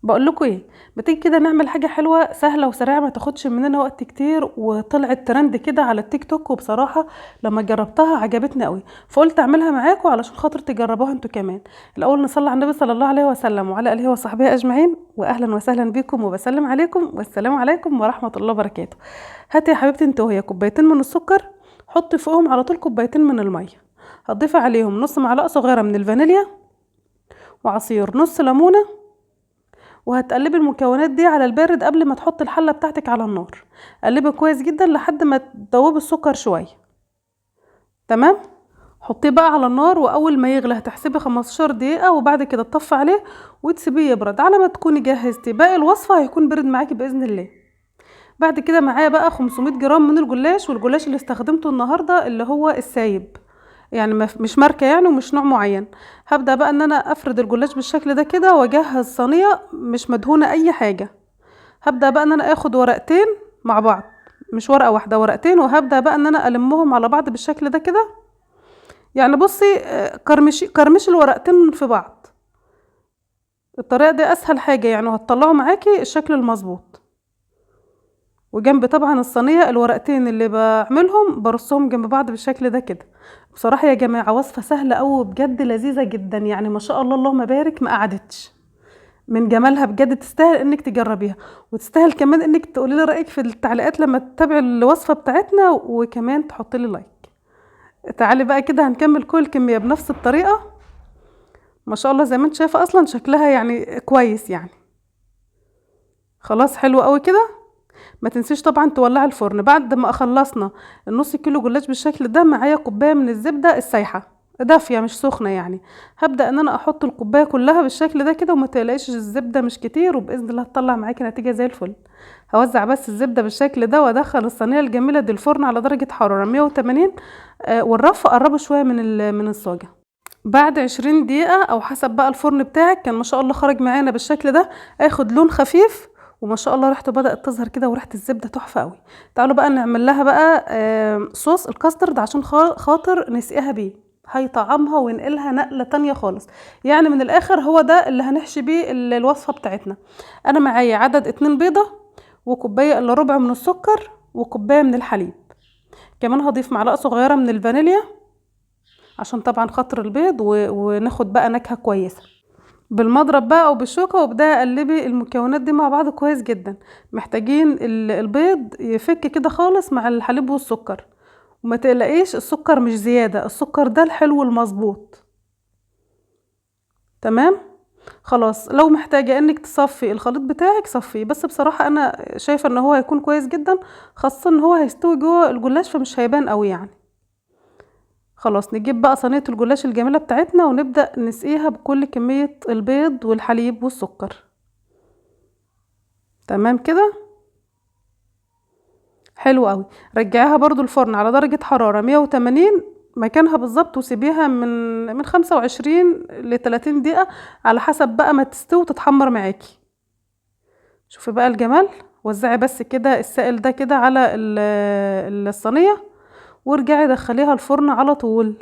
بقول لكم ايه؟ ما تيجي كده نعمل حاجه حلوه سهله وسريعه ما تاخدش مننا وقت كتير وطلعت ترند كده على التيك توك، وبصراحه لما جربتها عجبتني قوي، فقلت اعملها معاكم علشان خاطر تجربوها انتوا كمان. الاول نصلي على النبي صلى الله عليه وسلم وعلى اله وصحبه اجمعين، واهلا وسهلا بيكم وبسلم عليكم والسلام عليكم ورحمه الله وبركاته. هاتي يا حبيبتي انت وهي كوبايتين من السكر، حطي فوقهم على طول كوبايتين من الميه، هتضيفي عليهم نص معلقه صغيره من الفانيليا وعصير نص ليمونه، وهتقلبي المكونات دي على البارد قبل ما تحطي الحله بتاعتك على النار. قلبي كويس جدا لحد ما تدوبي السكر شويه. تمام. حطيه بقى على النار، واول ما يغلي هتحسبي 15 دقيقه، وبعد كده تطفي عليه وتسيبيه يبرد. على ما تكوني جهزتي باقي الوصفه هيكون برد معاكي باذن الله. بعد كده معايا بقى 500 جرام من الجلاش، والجلاش اللي استخدمته النهارده اللي هو السايب، يعني مش ماركه يعني ومش نوع معين. هبدا بقى ان انا افرد الجلاش بالشكل ده كده، واجهز صينيه مش مدهونه اي حاجه. هبدا بقى ان انا اخد ورقتين مع بعض، مش ورقه واحده، ورقتين، وهبدا بقى ان انا المهم على بعض بالشكل ده كده. يعني بصي، كرمشي الورقتين في بعض. الطريقه دي اسهل حاجه يعني، وهتطلعوا معاكي الشكل المظبوط. وجنب طبعا الصينيه الورقتين اللي بعملهم برصهم جنب بعض بالشكل ده كده. بصراحه يا جماعه وصفه سهله قوي بجد، لذيذه جدا يعني، ما شاء الله اللهم بارك، ما قعدتش من جمالها بجد. تستاهل انك تجربيها، وتستاهل كمان انك تقولي لي رايك في التعليقات لما تتابعي الوصفه بتاعتنا، وكمان تحطي لي لايك. تعالي بقى كده هنكمل كل الكميه بنفس الطريقه. ما شاء الله زي ما انت شايفه اصلا شكلها يعني كويس يعني. خلاص حلو قوي كده. ما تنسيش طبعا تولعي الفرن. بعد ما خلصنا النص كيلو جلاش بالشكل ده، معايا كوبايه من الزبده السايحه دافيه مش سخنه يعني. هبدا ان انا احط الكوبايه كلها بالشكل ده كده، وما تقلقيش الزبده مش كتير، وباذن الله هتطلع معاكي نتيجه زي الفل. هوزع بس الزبده بالشكل ده، وادخل الصينيه الجميله دي الفرن على درجه حراره 180. والرف قربه شويه من الصاجه. بعد 20 دقيقة او حسب بقى الفرن بتاعك، كان ما شاء الله خرج معانا بالشكل ده، اخد لون خفيف، وما شاء الله ريحته بدأت تظهر كده، وريحة الزبدة تحفة قوي. تعالوا بقى نعمل لها بقى صوص الكاسترد، عشان خاطر نسقيها بيه، هيطعمها وينقلها نقلة تانية خالص. يعني من الاخر هو ده اللي هنحشي بيه الوصفة بتاعتنا. انا معايا عدد 2 بيضة، وكوباية الا ربع من السكر، وكوباية من الحليب. كمان هضيف معلقة صغيرة من الفانيليا عشان طبعا خاطر البيض، وناخد بقى نكهة كويسة. بالمضرب بقى او بالشوكة، وابدأي قلبي المكونات دي مع بعض كويس جدا. محتاجين البيض يفك كده خالص مع الحليب والسكر، وما تقلقيش السكر مش زيادة، السكر ده الحلو المظبوط. تمام. خلاص لو محتاجة انك تصفي الخليط بتاعك صفيه، بس بصراحة انا شايفة ان هو هيكون كويس جدا، خاصة ان هو هيستوي جوه الجلاش فمش هيبان قوي يعني. خلاص نجيب بقى صينية الجلاش الجميلة بتاعتنا، ونبدأ نسقيها بكل كمية البيض والحليب والسكر. تمام كده. حلو قوي. رجعيها برضو الفرن على درجة حرارة 180 مكانها بالظبط، وسيبيها من 25 ل 30 دقيقة على حسب بقى ما تستوي وتتحمر معاكي. شوفي بقى الجمال. وزعي بس كده السائل ده كده على الصينية، وارجعي دخليها الفرن على طول.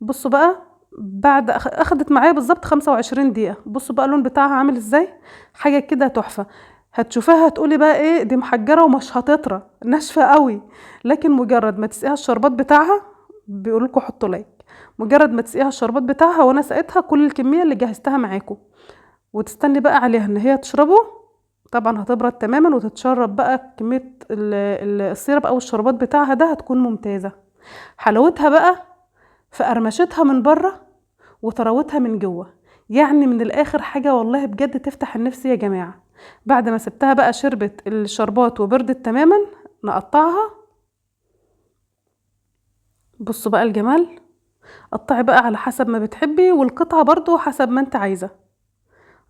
بصوا بقى، بعد اخدت معايا بالظبط 25 دقيقة، بصوا بقى اللون بتاعها عامل ازاي، حاجة كده تحفة. هتشوفيها هتقولي بقى ايه دي محجرة ومش هتطرى ناشفة قوي، لكن مجرد ما تسقيها الشربات بتاعها، بيقولوا لكم حطوا لايك، مجرد ما تسقيها الشربات بتاعها، وانا سقيتها كل الكمية اللي جهزتها معاكم، وتستني بقى عليها ان هي تشربه. طبعا هتبرد تماما وتتشرب بقى كمية السيرب او الشربات بتاعها ده، هتكون ممتازة. حلاوتها بقى في قرمشتها من بره وطراوتها من جوه، يعني من الاخر حاجه والله بجد تفتح النفس يا جماعه. بعد ما سبتها بقى شربت الشربات وبردت تماما، نقطعها. بصوا بقى الجمال. قطعي بقى على حسب ما بتحبي، والقطعه برضو حسب ما انت عايزه.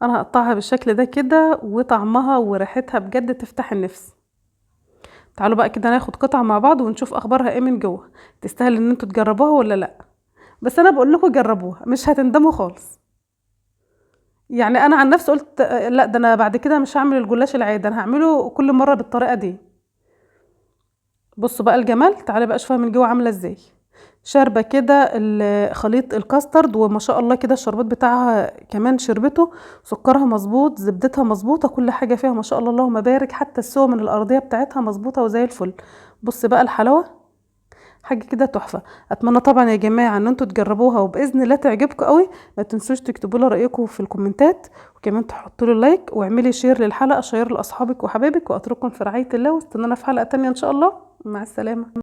انا هقطعها بالشكل ده كده، وطعمها وريحتها بجد تفتح النفس. تعالوا بقى كده ناخد قطعه مع بعض ونشوف اخبارها ايه من جوه، تستاهل ان انتوا تجربوها ولا لا. بس انا بقول لكم جربوها مش هتندموا خالص. يعني انا عن نفسي قلت لا ده انا بعد كده مش هعمل الجلاش العادي، انا هعمله كل مره بالطريقه دي. بصوا بقى الجمال. تعالى بقى شوفها من جوه عامله ازاي. شاربة كده خليط الكاسترد، وما شاء الله كده الشربات بتاعها كمان شربته، سكرها مظبوط، زبدتها مظبوطة، كل حاجة فيها ما شاء الله اللهم بارك، حتى السوى من الأرضية بتاعتها مظبوطة وزي الفل. بص بقى الحلاوة، حاجة كده تحفة. اتمنى طبعا يا جماعة ان انتوا تجربوها وباذن الله تعجبكم قوي. ما تنسوش تكتبوا لي رايكم في الكومنتات، وكمان تحطوا لي لايك واعملي شير للحلقة، شير لاصحابك وحبايبك، واترككم في رعاية الله، واستنونا في حلقة تانية ان شاء الله. مع السلامة.